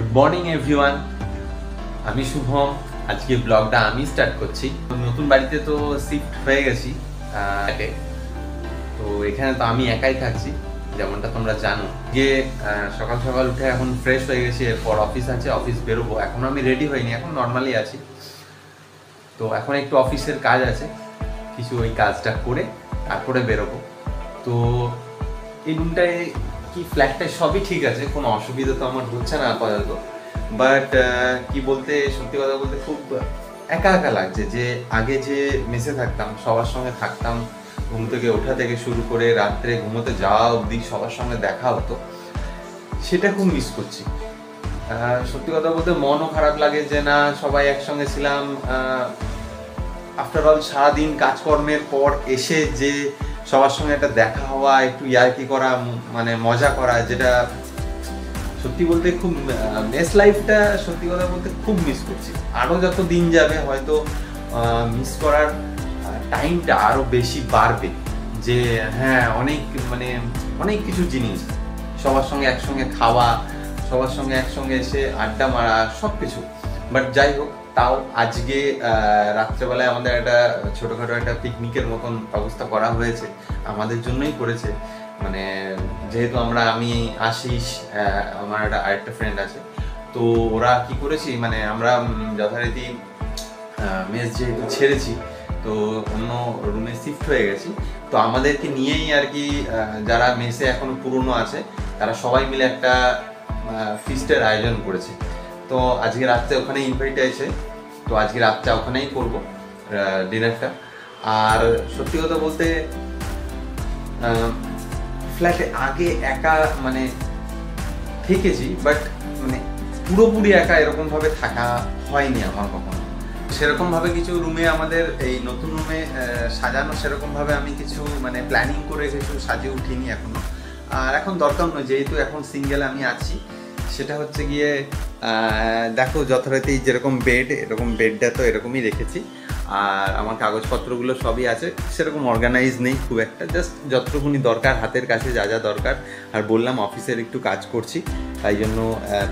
Good morning everyone, আমি শুভম। আজকে ব্লগটা আমি স্টার্ট করছি। নতুন বাড়িতে তো শিফট হয়ে গেছি। তো এখানে তো আমি একাই থাকছি, যেমনটা তোমরা জানো। যে সকাল সকাল উঠে এখন ফ্রেশ হয়ে গেছি, এরপর অফিস আছে, অফিস বেরোবো। এখন আমি রেডি হইনি, এখন নর্মালি আছি। তো এখন একটু অফিসের কাজ আছে, কিছু ওই কাজটা করে তারপরে বেরোবো। তো এই রুমটায় কি ফ্ল্যাটটায় সবই ঠিক আছে, কোনো অসুবিধা তো আমার হচ্ছে না আপাতত। বাট কি বলতে, সত্যি কথা বলতে খুব একা একা লাগছে। যে আগে যে মেসে থাকতাম, সবার সঙ্গে থাকতাম, ঘুম থেকে ওঠা থেকে শুরু করে রাত্রে ঘুমোতে যাওয়া অবধি সবার সঙ্গে দেখা হতো, সেটা খুব মিস করছি। সত্যি কথা বলতে মনও খারাপ লাগে যে না সবাই একসঙ্গে ছিলাম। আফটার অল সারাদিন কাজকর্মের পর এসে যে সবার সঙ্গে একটা দেখা হওয়া, একটু ইয়ার্কি করা, মানে মজা করা, যেটা সত্যি বলতে খুব মেস লাইফটা সত্যি কথা বলতে খুব মিস করছি। আরও যত দিন যাবে হয়তো মিস করার টাইমটা আরও বেশি বাড়বে। যে হ্যাঁ, অনেক কিছু জিনিস, সবার সঙ্গে একসঙ্গে খাওয়া, সবার সঙ্গে একসঙ্গে এসে আড্ডা মারা, সব কিছু। বাট যাই হোক, তাও আজকে রাত্রেবেলায় আমাদের একটা ছোটোখাটো একটা পিকনিকের মতন ব্যবস্থা করা হয়েছে, আমাদের জন্যই করেছে। মানে যেহেতু আমি আশিস, আমার আরেকটা ফ্রেন্ড আছে, তো ওরা কি করেছি, মানে আমরা যথারীতি মেস যেহেতু ছেড়েছি, তো অন্য রুমে শিফট হয়ে গেছি। তো আমাদেরকে নিয়েই আর কি, যারা মেসে এখনো পুরনো আছে তারা সবাই মিলে একটা ফিস্টের আয়োজন করেছে। তো আজকে রাত্রে ওখানে ইনভাইট আছে, তো আজকে রাতটা ওখানেই করবো ডিনারটা। আর সত্যি কথা বলতে ফ্ল্যাটে আগে একা মানে থেকেছি, বাট মানে পুরোপুরি একা এরকমভাবে থাকা হয়নি আমার কখনো। সেরকমভাবে কিছু রুমে আমাদের এই নতুন রুমে সাজানো, সেরকমভাবে আমি কিছু মানে প্ল্যানিং করে কিছু সাজিয়ে উঠিনি এখনো। আর এখন দরকার নয়, যেহেতু এখন সিঙ্গেল আমি আছি। সেটা হচ্ছে গিয়ে দেখো যথারীতি যেরকম বেড, এরকম বেডটা তো এরকমই রেখেছি। আর আমার কাগজপত্রগুলো সবই আছে, সেরকম অর্গানাইজ নেই খুব একটা, জাস্ট যতটুকুনি দরকার হাতের কাছে যা যা দরকার। আর বললাম অফিসের একটু কাজ করছি, তাই জন্য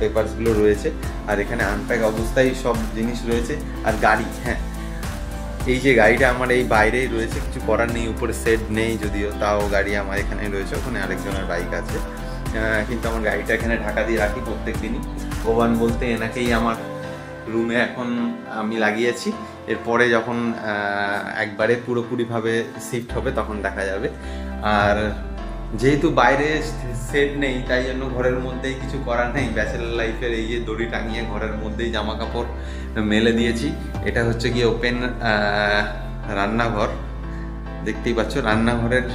পেপারসগুলো রয়েছে। আর এখানে আনপ্যাক অবস্থায় সব জিনিস রয়েছে। আর গাড়ি, হ্যাঁ, এই যে গাড়িটা আমার এই বাইরেই রয়েছে, কিছু করার নেই, উপরে সেট নেই যদিও, তাও গাড়ি আমার এখানে রয়েছে। ওখানে আরেকজনের বাইক আছে, কিন্তু আমার গাড়িটা এখানে ঢাকা দিয়ে রাখি প্রত্যেক দিনই। ভগবান বলতে এনাকেই আমার রুমে এখন আমি লাগিয়েছি। এরপরে যখন একবারে পুরোপুরিভাবে শিফট হবে তখন দেখা যাবে। আর যেহেতু বাইরে সেট নেই, তাই জন্য ঘরের মধ্যেই কিছু করার নেই। ব্যাচেলার লাইফের এই যে দড়ি টাঙিয়ে ঘরের মধ্যেই জামা কাপড় মেলে দিয়েছি। এটা হচ্ছে গিয়ে ওপেন রান্নাঘর, দেখতেই পাচ্ছ। রান্নাঘরের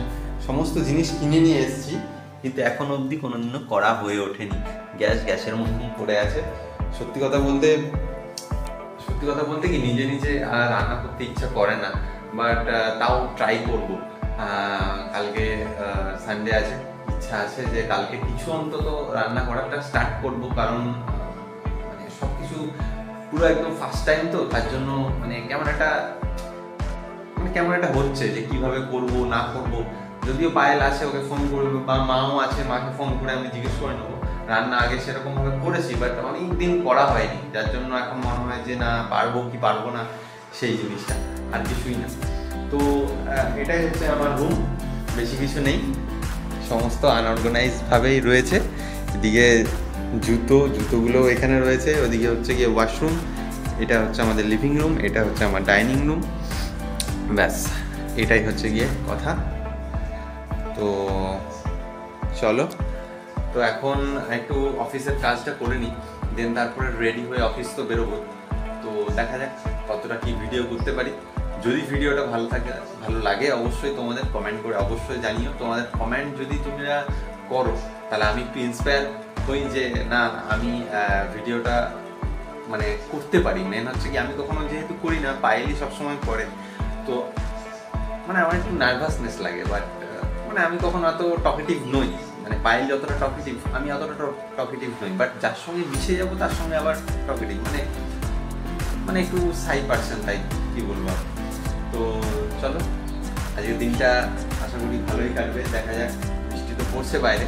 সমস্ত জিনিস কিনে নিয়ে এসেছি, কিন্তু এখন অবধি কোনোদিনও করা হয়ে ওঠেনি। গ্যাসের মধ্যেই পড়ে আছে। সত্যি কথা বলতে কি নিজে নিজে রান্না করতে ইচ্ছা করে না, বাট তাও ট্রাই করব। কালকে সানডে আছে, ইচ্ছা আছে যে কালকে কিছু অন্তত রান্না করাটা স্টার্ট করব। কারণ মানে সব কিছু পুরো একদম ফার্স্ট টাইম, তো তার জন্য মানে কেমন একটা হচ্ছে যে কিভাবে করব না করব। যদিও পায়েল আছে, ওকে ফোন করবো, বা মাও আছে, মাকে ফোন করে আমি জিজ্ঞেস করে নেবো। রান্না আগে সেরকমভাবে করেছি, বাট অনেক দিন করা হয়নি, যার জন্য এখন মনে হয় যে না পারবো কি পারবো না, সেই জিনিসটা আর কিছুই না। তো এটাই হচ্ছে আমার রুম, বেশি কিছু নেই, সমস্ত আনঅর্গানাইজডভাবেই রয়েছে। এদিকে জুতোগুলো এখানে রয়েছে, ওদিকে হচ্ছে গিয়ে ওয়াশরুম, এটা হচ্ছে আমাদের লিভিং রুম, এটা হচ্ছে আমার ডাইনিং রুম। ব্যাস, এটাই হচ্ছে গিয়ে কথা। তো চলো, তো এখন একটু অফিসের কাজটা করে নিই, দেন তারপরে রেডি হয়ে অফিস তো বেরোবো। তো দেখা যাক কতটা কি ভিডিও করতে পারি। যদি ভিডিওটা ভালো লাগে অবশ্যই তোমাদের কমেন্ট করে অবশ্যই জানিও। তোমাদের কমেন্ট যদি তোমরা করো তাহলে আমি একটু ইন্সপায়ার হই যে না আমি ভিডিওটা মানে করতে পারি। মেন হচ্ছে কি আমি কখনো যেহেতু করি না, পায়েলই সবসময় করে, তো মানে আমার একটু নার্ভাসনেস লাগে। বাট মানে আমি কখনো অত টকেটিভ নই, মানে পায়েল যতটা টকেটিভ আমি অতটা টকেটিভ নই। বাট যার সঙ্গে মিশে যাবো তার সঙ্গে আবার টকেটিভ, মানে একটু সাই পার্সেন্ট, তাই কি বলবো। তো চলো, আজকের দিনটা আশা করি ভালোই কাটবে। দেখা যাক, বৃষ্টি তো পড়ছে বাইরে।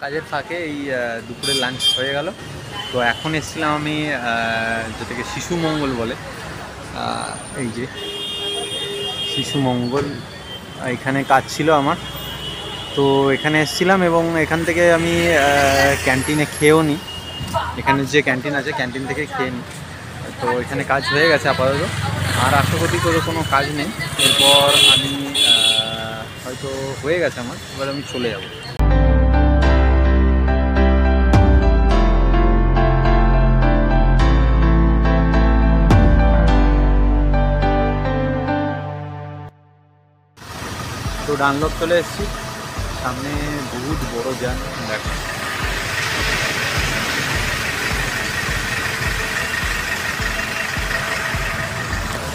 কাজের ফাঁকে এই দুপুরের লাঞ্চ হয়ে গেল। তো এখন এসেছিলাম আমি যেটাকে শিশু মঙ্গল বলে, এই যে শিশু মঙ্গল, এখানে কাজ ছিল আমার। তো এখানে এসেছিলাম এবং এখান থেকে আমি ক্যান্টিনে খেয়েও নিই, এখানে যে ক্যান্টিন আছে ক্যান্টিন থেকে খেয়ে নিই। তো এখানে কাজ হয়ে গেছে আপাতত, আর আশা করি কোনো কাজ নেই। এরপর আমি হয়তো হয়ে গেছে আমার, এবার আমি চলে যাব। তো ডানলপ চলে এসেছি, সামনে বহুত বড় জ্যাম দেখো।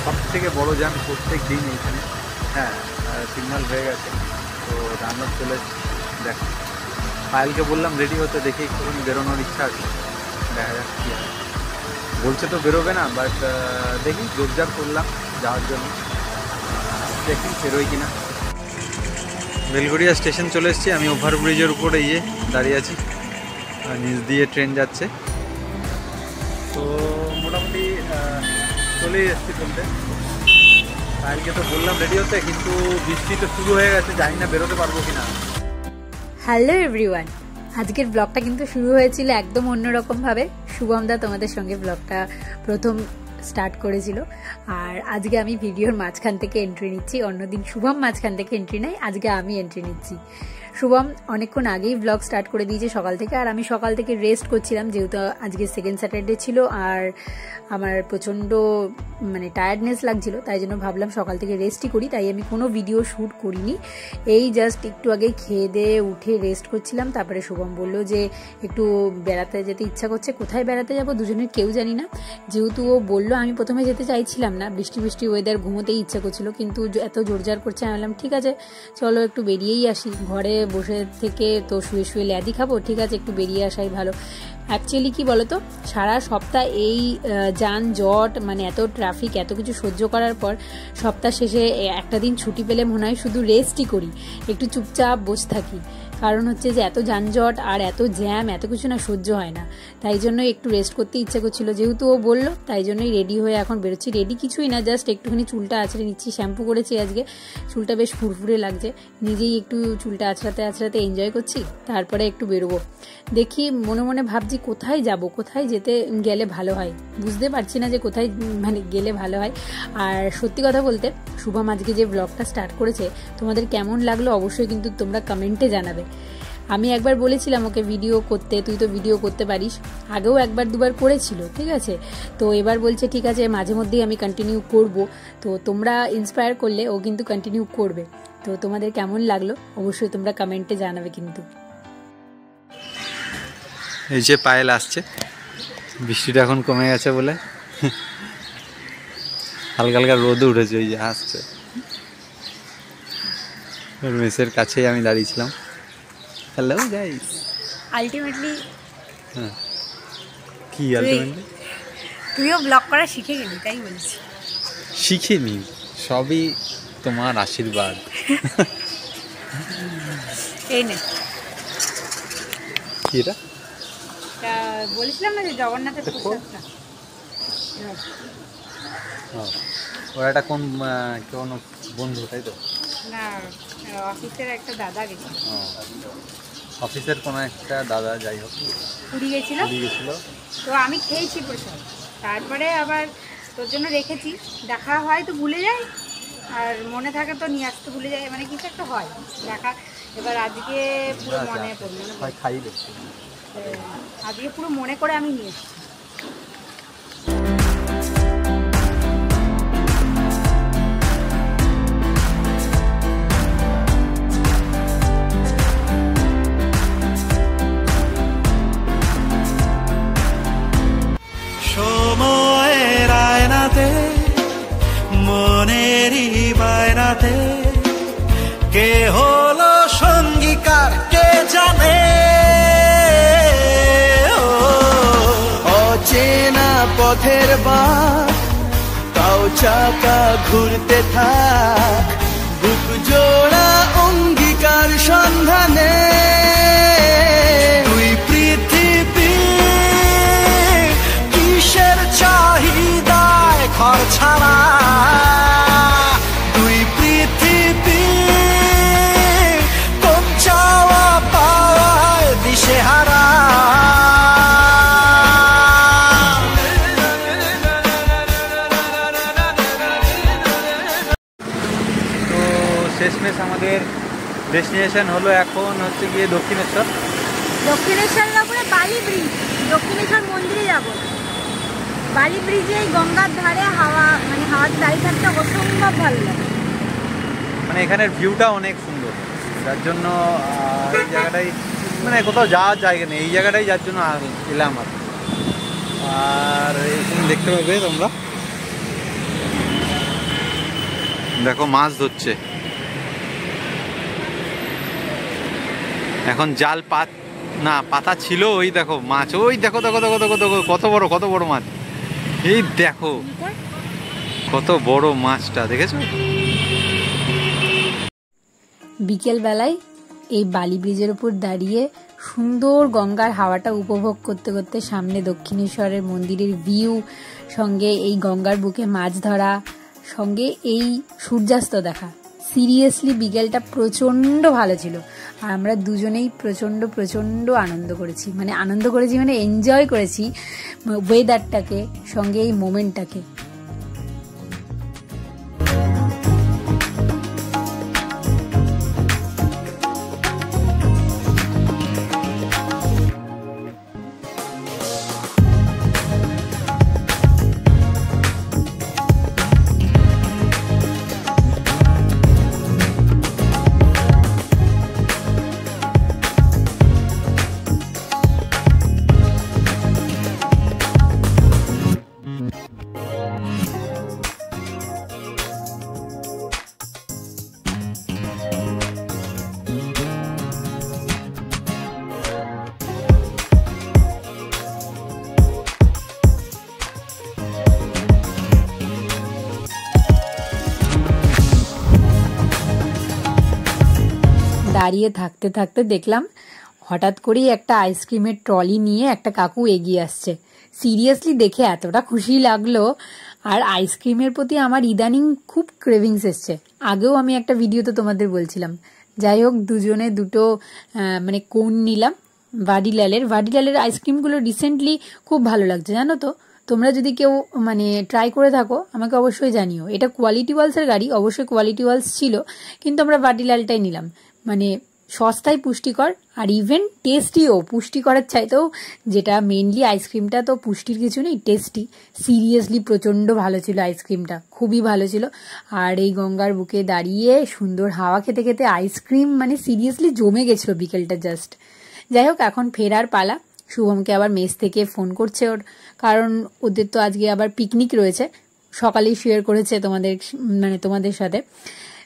সব থেকে বড় জ্যাম প্রত্যেক দিন এইখানে। হ্যাঁ, সিগন্যাল হয়ে গেছে, তো ডানলপ চলে এসেছি। দেখো পায়েলকে বললাম রেডি হতে, দেখি একটুখানি বেরোনোর ইচ্ছা আছে, দেখা যাক কী হয়। বলছে তো বেরোবে না, বাট দেখি জোরজার করলাম যাওয়ার জন্য, দেখি বেরোই কিনা। বেলগড়িয়া স্টেশন চলে এসেছি আমি, ওভারব্রিজের উপরে দাঁড়িয়ে আছি, নিচ দিয়ে ট্রেন যাচ্ছে। তো মোটামুটি চলেই এসেছি বলতে। কালকে তো বললাম রেডি হতে, কিন্তু বৃষ্টি তো শুরু হয়ে গেছে, জানি না বেরোতে পারবো কিনা। হ্যালো এভরিওয়ান, আজকের ব্লগটা কিন্তু শুরু হয়েছিল একদম অন্যরকমভাবে। শুভমদা তোমাদের সঙ্গে ব্লগটা প্রথম স্টার্ট করেছিল, আর আজকে আমি ভিডিওর মাঝখান থেকে এন্ট্রি নিচ্ছি। অন্যদিন শুভম মাঝখান থেকে এন্ট্রি নেয়, আজকে আমি এন্ট্রি নিচ্ছি। শুভম অনেকক্ষণ আগেই ব্লগ স্টার্ট করে দিয়েছে সকাল থেকে, আর আমি সকাল থেকে রেস্ট করছিলাম, যেহেতু আজকে সেকেন্ড স্যাটারডে ছিল আর আমার প্রচণ্ড টায়ার্ডনেস লাগছিল, তাই জন্য ভাবলাম সকাল থেকে রেস্টই করি। তাই আমি কোনো ভিডিও শ্যুট করিনি, এই জাস্ট একটু আগে খেয়ে দিয়ে উঠে রেস্ট করছিলাম। তারপরে শুভম বললো যে একটু বেড়াতে যেতে ইচ্ছা করছে। কোথায় বেড়াতে যাবো দুজনের কেউ জানি না, যেহেতু ও বললো। আমি প্রথমে যেতে চাইছিলাম না, বৃষ্টি বৃষ্টি ওয়েদার, ঘুমোতেই ইচ্ছা করছিল, কিন্তু এত জোরজার করছে, আমি বললাম ঠিক আছে চলো একটু বেরিয়েই আসি, ঘরে বসে থেকে তো শুয়ে শুয়ে ল্যাদি খাবো, ঠিক আছে একটু বেরিয়ে আসাই ভালো। অ্যাকচুয়ালি কি বলতো, সারা সপ্তাহ এই যানজট, এত ট্রাফিক, এত কিছু সহ্য করার পর সপ্তাহ শেষে একটা দিন ছুটি পেলে মনে হয় শুধু রেস্টই করি, একটু চুপচাপ বসে থাকি। কারণ হচ্ছে যে এত যানজট আর এত জ্যাম, এত কিছু না সহ্য হয় না, তাই জন্য একটু রেস্ট করতে ইচ্ছা করছিল। যেহেতু ও বললো, তাই জন্যই রেডি হয়ে এখন বেরোচ্ছি। রেডি কিছুই না, জাস্ট একটুখানি চুলটা আঁচড়ে নিচ্ছি, শ্যাম্পু করেছি আজকে, চুলটা বেশ ফুরফুরে লাগছে, নিজেই একটু চুলটা আঁচড়াতে আঁচড়াতে এনজয় করছি। তারপরে একটু বেরোবো, দেখি মনে মনে ভাবছি কোথায় যাব, কোথায় যেতে গেলে ভালো হয়, বুঝতে পারছি না যে কোথায় গেলে ভালো হয়। আর সত্যি কথা বলতে, শুভম আজকে যে ব্লগটা স্টার্ট করেছে, তোমাদের কেমন লাগলো অবশ্যই কিন্তু তোমরা কমেন্টে জানাবে। আমি একবার বলেছিলাম ওকে ভিডিও করতে, তুই তো ভিডিও করতে পারিস, আগেও একবার দুবার করেছিল, ঠিক আছে। তো এবার বলছে ঠিক আছে মাঝে মধ্যেই আমি কন্টিনিউ করব। তো তোমরা ইন্সপায়ার করলে ও কিন্তু কন্টিনিউ করবে। তো তোমাদের কেমন লাগলো অবশ্যই তোমরা কমেন্টে জানাবে কিন্তু। এই যে পায়েল আসছে, বৃষ্টিটা এখন কমে গেছে বলে হালকা হালকা রোদ উঠেছে, ওই যে আসছে। মেসের কাছেই আমি দাঁড়িয়েছিলাম। Hello guys. আলটিমেটলি হ্যাঁ, কি আলটিমেটলি তুইও ব্লগ করা শিখে গেলি, তাই বলছি। শিখিনি, সবই তোমার আশীর্বাদ। এই নে, কি এটা বলেছিলাম না যে জগন্নাথের প্রসাদটা। ওরা একটা কোন বন্ধু, তাই তো? না, অফিসের একটা দাদা গেছিল, অফিসের কোনো একটা দাদা, যাই হোক পুরী গেছিল। তো আমি খেয়েছি প্রসাদ, তারপরে আবার তোর জন্য রেখেছি, দেখা হয় তো ভুলে যাই, আর মনে থাকে তো নিয়ে আসতে ভুলে যাই, কিছু একটা হয় দেখা। এবার আজকে পুরো মনে পড়লো, আজকে পুরো মনে করে আমি নিয়ে এসেছি। সময়ের আয়নাতে, মনেরই বায়নাতে, কে হলো সঙ্গীকার কে জানে। অচেনা পথের বাঁক, তাও চাকা ঘুরতে থাক, বুক জোড়া অঙ্গীকার সন্ধানে। শেষমেশ আমাদের ডেস্টিনেশন হলো এখন হচ্ছে গিয়ে দক্ষিণেশ্বর। দক্ষিণেশ্বরের উপরে বালি ব্রিজ, দক্ষিণেশ্বর মন্দিরে যাব। বালি ব্রিজে এই গঙ্গার ধারে হাওয়াতে দাঁড়িয়ে থাকতে অসম্ভব ভালো লাগে। মানে এখানের ভিউটা অনেক সুন্দর, যার জন্য এই জায়গাটাই মানে কোথাও যাওয়ার জায়গা নেই, এই জায়গাটাই যার জন্য এলাম আর। আর এখানে দেখতে পাবে তোমরা, দেখো মাছ ধরছে এখন। জাল পাতা ছিল, ওই দেখো মাছ, ওই দেখো দেখো দেখো দেখো দেখো কত বড় মাছ, এই দেখো কত বড় মাছটা, দেখেছো? বিকেল বেলায় এই বালি ব্রিজের উপর দাঁড়িয়ে সুন্দর গঙ্গার হাওয়াটা উপভোগ করতে করতে সামনে দক্ষিণেশ্বরের মন্দিরের ভিউ, সঙ্গে এই গঙ্গার বুকে মাছ ধরা, সঙ্গে এই সূর্যাস্ত দেখা, সিরিয়াসলি বিকেলটা প্রচণ্ড ভালো ছিল। আর আমরা দুজনেই প্রচণ্ড আনন্দ করেছি, মানে এনজয় করেছি ওয়েদারটাকে, সঙ্গে এই মোমেন্টটাকে। দাঁড়িয়ে থাকতে থাকতে দেখলাম হঠাৎ করেই একটা আইসক্রিমের ট্রলি নিয়ে একটা কাকু এগিয়ে আসছে। সিরিয়াসলি দেখে এতটা খুশি লাগলো। আর আইসক্রিমের প্রতি আমার ইদানিং খুব ক্রেভিংস এসছে, আগেও আমি একটা ভিডিওতে তোমাদের বলছিলাম। যাই হোক, দুজনে দুটো মানে কোন নিলাম ভাডিলালের আইসক্রিমগুলো রিসেন্টলি খুব ভালো লাগছে, জানো তো। তোমরা যদি কেউ মানে ট্রাই করে থাকো আমাকে অবশ্যই জানিও। এটা কোয়ালিটি ওয়ালসের গাড়ি, অবশ্যই কোয়ালিটি ওয়ালস ছিল, কিন্তু আমরা ভাডিলালটাই নিলাম। মানে সস্তায় পুষ্টিকর, আর ইভেন টেস্টিও, পুষ্টিকরের চাইতেও, যেটা মেনলি আইসক্রিমটা তো পুষ্টির কিছু নেই, টেস্টি। সিরিয়াসলি প্রচণ্ড ভালো ছিল আইসক্রিমটা, খুবই ভালো ছিল। আর এই গঙ্গার বুকে দাঁড়িয়ে সুন্দর হাওয়া খেতে খেতে আইসক্রিম মানে সিরিয়াসলি জমে গেছিলো বিকেলটা জাস্ট। যাই হোক, এখন ফেরার পালা। শুভমকে আবার মেস থেকে ফোন করছে ওর, কারণ ওদের তো আজকে আবার পিকনিক রয়েছে। সকালেই শেয়ার করেছে তোমাদের সাথে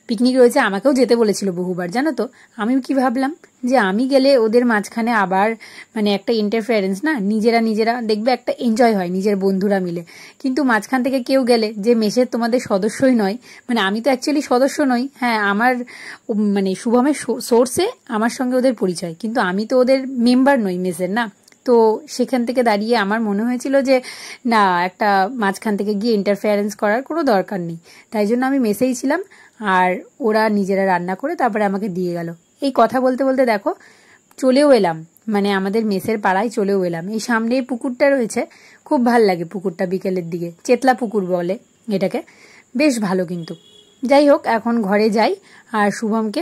পিকনিক রয়েছে। আমাকেও যেতে বলেছিল বহুবার, জানো তো। আমি কি ভাবলাম যে আমি গেলে ওদের মাঝখানে আবার মানে একটা ইন্টারফারেন্স, না, নিজেরা দেখবে একটা এনজয় হয় নিজের বন্ধুরা মিলে। কিন্তু মাঝখান থেকে কেউ গেলে, যে মেসের তোমাদের সদস্যই নয়, মানে আমি তো অ্যাকচুয়ালি সদস্য নই, হ্যাঁ, আমার মানে শুভমের সোর্সে আমার সঙ্গে ওদের পরিচয়, কিন্তু আমি তো ওদের মেম্বার নই মেসের, না। তো সেখান থেকে দাঁড়িয়ে আমার মনে হয়েছিল যে না, একটা মাঝখান থেকে গিয়ে ইন্টারফারেন্স করার কোনো দরকার নেই। তাই জন্য আমি মেসেই ছিলাম, আর ওরা নিজেরা রান্না করে তারপরে আমাকে দিয়ে গেল। এই কথা বলতে বলতে দেখো চলেও এলাম, মানে আমাদের মেসের পাড়ায় চলেও এলাম। এই সামনে পুকুরটা রয়েছে, খুব ভাল লাগে পুকুরটা বিকেলের দিকে, চেতলা পুকুর বলে এটাকে, বেশ ভালো। কিন্তু যাই হোক, এখন ঘরে যাই আর শুভমকে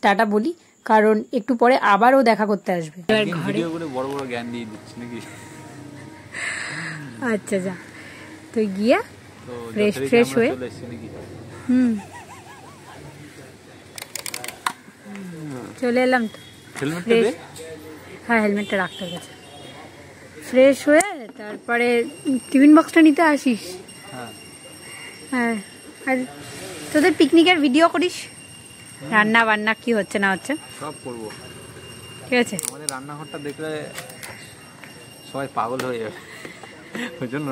টাটা বলি, কারণ একটু পরে আবারও দেখা করতে আসবে। বড় বড় জ্ঞান দিয়ে দিচ্ছি নাকি? আচ্ছা, যা তুই গিয়া ফ্রেশ হয়ে। চলে এলাম তো। হ্যাঁ, হেলমেটটা রাখতে গেছে। ফ্রেশ হয়ে তারপরে টিফিন বক্সটা নিতে আসিস। হ্যাঁ, আর তোদের পিকনিকের ভিডিও করিস, রান্না বান্না কি হচ্ছে না হচ্ছে সব করবো, ঠিক আছে। আমাদের রান্নাঘরটা দেখলে সবাই পাগল হয়ে যাবে, ওই জন্য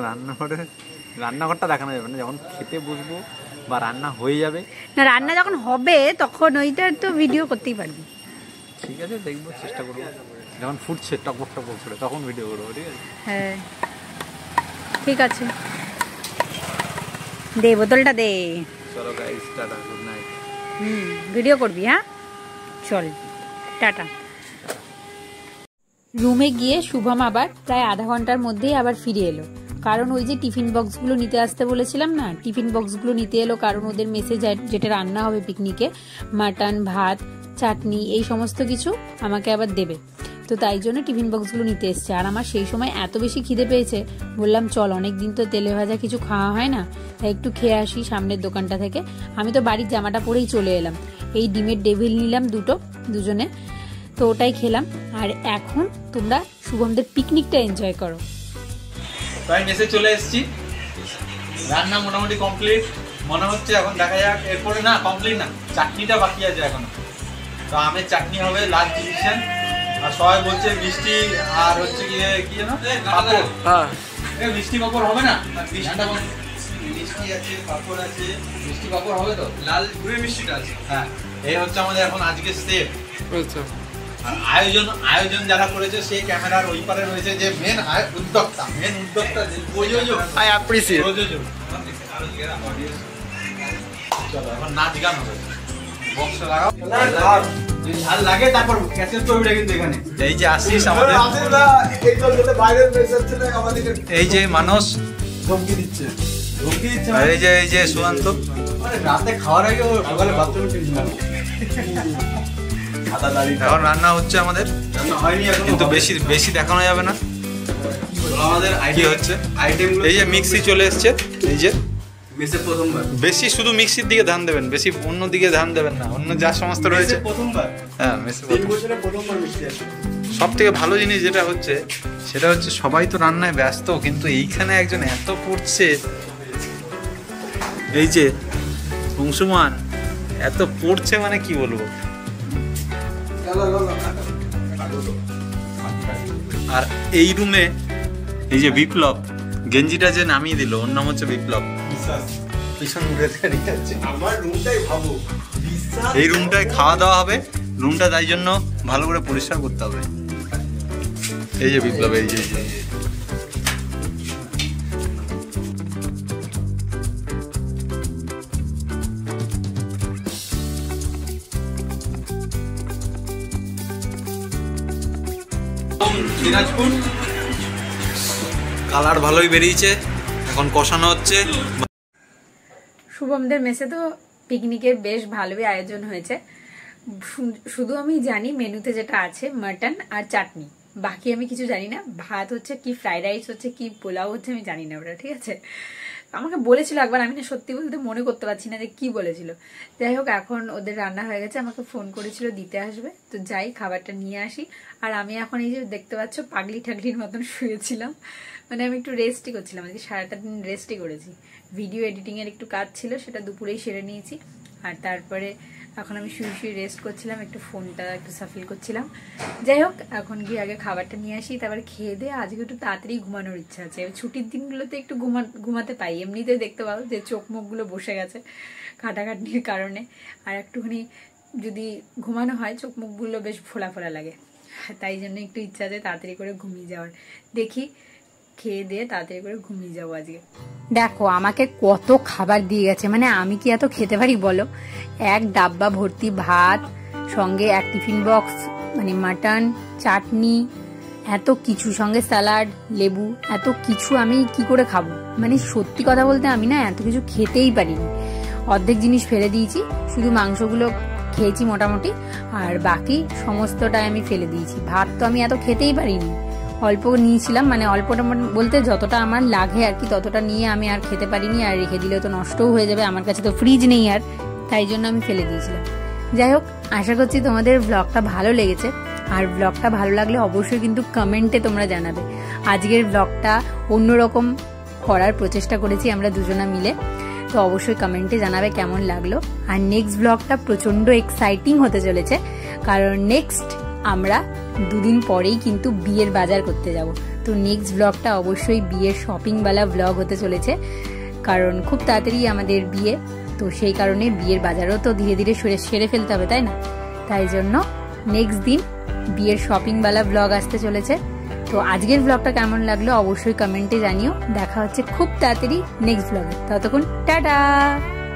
রান্নাঘরটা দেখানো যাবে না। যখন খেতে বসবো বা রান্না হয়ে যাবে, না, রান্না যখন হবে তখন ওইটা তো ভিডিও করতেই পারবি। ঠিক আছে, দেখবো, চেষ্টা করবো। যখন ফুটছে টপক টপক করে তখন ভিডিও করবো, ঠিক আছে? হ্যাঁ, ঠিক আছে, দে বোতলটা দে। চলো guys, tata, good night. Video করবি, হ্যাঁ, চল, টাটা। রুমে গিয়ে শুভম আবার প্রায় আধা ঘন্টার মধ্যেই আবার ফিরে এলো। কারণ ওই যে টিফিন বক্সগুলো নিতে আসতে বলেছিলাম না, টিফিন বক্সগুলো নিতে এলো, কারণ ওদের মেসে যেটা রান্না হবে পিকনিকে, মাটন, ভাত, চাটনি, এই সমস্ত কিছু আমাকে আবার দেবে। তো তাই জন্য টিফিন বক্সগুলো নিতে এসছে। আর আমার সেই সময় এত বেশি খিদে পেয়েছে, বললাম চল, অনেকদিন তো তেলে ভাজা কিছু খাওয়া হয় না, তাই একটু খেয়ে আসি সামনের দোকানটা থেকে। আমি তো বাড়ির জামাটা পরেই চলে এলাম। এই ডিমের ডেভিল নিলাম দুজনে, তো ওটাই খেলাম। আর এখন তোমরা শুভমদের পিকনিকটা এনজয় করো। তাই মেসে চলে এসেছি, রান্না মোটামুটি কমপ্লিট মনে হচ্ছে। এখন দেখা যাক, এরপরে না কমপ্লিট না, চাটনিটা বাকি আছে এখনো। তো আমের চাটনি হবে লাস্ট ডিসিশন। আর সবাই বলছে মিষ্টি আর হচ্ছে কি যেন পাপড়। হ্যাঁ, মিষ্টি পাপড় হবে না? মিষ্টি আছে, পাপড় আছে, মিষ্টি পাপড় হবে তো, লাল গুড়ের মিষ্টিটা আছে। হ্যাঁ, এই হচ্ছে আমাদের এখন আজকে স্টেপ। আর আয়োজন যারা করেছে সেই ক্যামেরার ওই পারে রয়েছে যে মেন উদ্যোক্তা প্রযোজক। আই অ্যাপ্রিসিয়েট প্রযোজক। চলো এখন নাচ গান হবে, বক্স লাগাও, ঝাল লাগে, তারপর ক্যাসেট তো উঠে কিন্তু এখানে। এই যে আশিস আমাদের, এই যে মানস ধমকি দিচ্ছে, আর এই যে সুশান্ত রাতে খাওয়ার আগে সকালে বাথরুমে টিপছিল। এখন রান্না হচ্ছে আমাদের, কিন্তু বেশি দেখানো যাবে না। আমাদের কি হচ্ছে এই যে মিক্সি চলে এসছে, এই যে বেশি শুধু মিক্সির দিকে ধ্যান দেবেন, বেশি অন্য দিকে ধ্যান দেবেন না। অন্য যা সমস্ত রয়েছে হ্যাঁ, সব থেকে ভালো জিনিস যেটা হচ্ছে সেটা হচ্ছে সবাই তো রান্নায় ব্যস্ত, কিন্তু এইখানে একজন এত পড়ছে, এই যে অংশুমান এত পড়ছে, মানে কি বলবো। আর এই রুমে এই যে বিপ্লব গেঞ্জিটা যে নামিয়ে দিল, ওর নাম হচ্ছে বিপ্লব। এই রুমটায় খাওয়া দাওয়া হবে, রুমটা তাই জন্য ভালো করে পরিষ্কার করতে হবে। এই যে বিপ্লব, এই যে দিনাজপুর কালার ভালোই বেরিয়েছে, এখন কষানো হচ্ছে। শুভমদের মেসে তো পিকনিকের বেশ ভালোই আয়োজন হয়েছে। শুধু আমি জানি মেনুতে যেটা আছে মাটন আর চাটনি, বাকি আমি কিছু জানি না। ভাত হচ্ছে কি, ফ্রাইড রাইস হচ্ছে কি, পোলাও হচ্ছে, আমি জানি না ওটা, ঠিক আছে। আমাকে বলেছিল একবার, আমি না সত্যি বলতে মনে করতে পারছি না যে কি বলেছিল। যাই হোক, এখন ওদের রান্না হয়ে গেছে, আমাকে ফোন করেছিল দিতে আসবে, তো যাই খাবারটা নিয়ে আসি। আর আমি এখন এই যে দেখতে পাচ্ছ পাগলি ঠাগলির মতন শুয়েছিলাম, মানে আমি একটু রেস্টই করছিলাম, আজকে সারাটা দিন রেস্টই করেছি। ভিডিও এডিটিংয়ের একটু কাজ ছিল, সেটা দুপুরেই সেরে নিয়েছি। আর তারপরে এখন আমি শুয়ে রেস্ট করছিলাম, একটু ফোনটা একটু সাফিল করছিলাম। যাই হোক, এখন গিয়ে আগে খাবারটা নিয়ে আসি, তারপরে খেয়ে দিয়ে আজকে একটু তাড়াতাড়ি ঘুমানোর ইচ্ছা আছে। ছুটির দিনগুলোতে একটু ঘুমাতে পাই, এমনিতেই দেখতে পাবো যে চোখ মুখগুলো বসে গেছে খাটাখাটনির কারণে। আর একটুখানি যদি ঘুমানো হয় চোখ মুখগুলো বেশ ফোলা ফোলা লাগে, তাই জন্য একটু ইচ্ছা আছে তাড়াতাড়ি করে ঘুমিয়ে যাওয়ার। দেখি খেয়ে দিয়ে তাড়াতাড়ি করে ঘুমিয়ে যাবো আজকে। দেখো আমাকে কত খাবার দিয়ে গেছে, মানে আমি কি এত খেতে পারি বলো। এক ডাব্বা ভর্তি ভাত, সঙ্গে এক টিফিন বক্স মানে মাটন, চাটনি, এত কিছু, সঙ্গে স্যালাড, লেবু, এত কিছু আমি কি করে খাবো। মানে সত্যি কথা বলতে আমি না এত কিছু খেতেই পারিনি। অর্ধেক জিনিস ফেলে দিয়েছি, শুধু মাংসগুলো খেয়েছি মোটামুটি, আর বাকি সমস্তটাই আমি ফেলে দিয়েছি। ভাত তো আমি এত খেতেই পারিনি, অল্প নিয়েছিলাম, মানে অল্পটা বলতে যতটা আমার লাগে আর কি, ততটা নিয়ে আমি আর খেতে পারিনি। আর রেখে দিলে তো নষ্টও হয়ে যাবে, আমার কাছে তো ফ্রিজ নেই আর, তাই জন্য আমি ফেলে দিয়েছিলাম। যাই হোক, আশা করছি তোমাদের ব্লগটা ভালো লেগেছে। আর ব্লগটা ভালো লাগলে অবশ্যই কিন্তু কমেন্টে তোমরা জানাবে। আজকের ব্লগটা অন্যরকম করার প্রচেষ্টা করেছি আমরা দুজনা মিলে, তো অবশ্যই কমেন্টে জানাবে কেমন লাগলো। আর নেক্সট ব্লগটা প্রচন্ড এক্সাইটিং হতে চলেছে, কারণ নেক্সট আমরা দুদিন পরেই কিন্তু বিয়ের বাজার করতে যাব। তো নেক্সট ব্লগটা অবশ্যই বিয়ের শপিংওয়ালা ব্লগ হতে চলেছে, কারণ খুব তাড়াতাড়ি আমাদের বিয়ে, তো সেই কারণে বিয়ের বাজারও তো ধীরে ধীরে সেরে ফেলতে হবে, তাই না? তাই জন্য নেক্সট দিন বিয়ের শপিংওয়ালা ব্লগ আসতে চলেছে। তো আজকের ব্লগটা কেমন লাগলো অবশ্যই কমেন্টে জানিও। দেখা হচ্ছে খুব তাড়াতাড়ি নেক্সট ব্লগে, ততক্ষণ টাটা।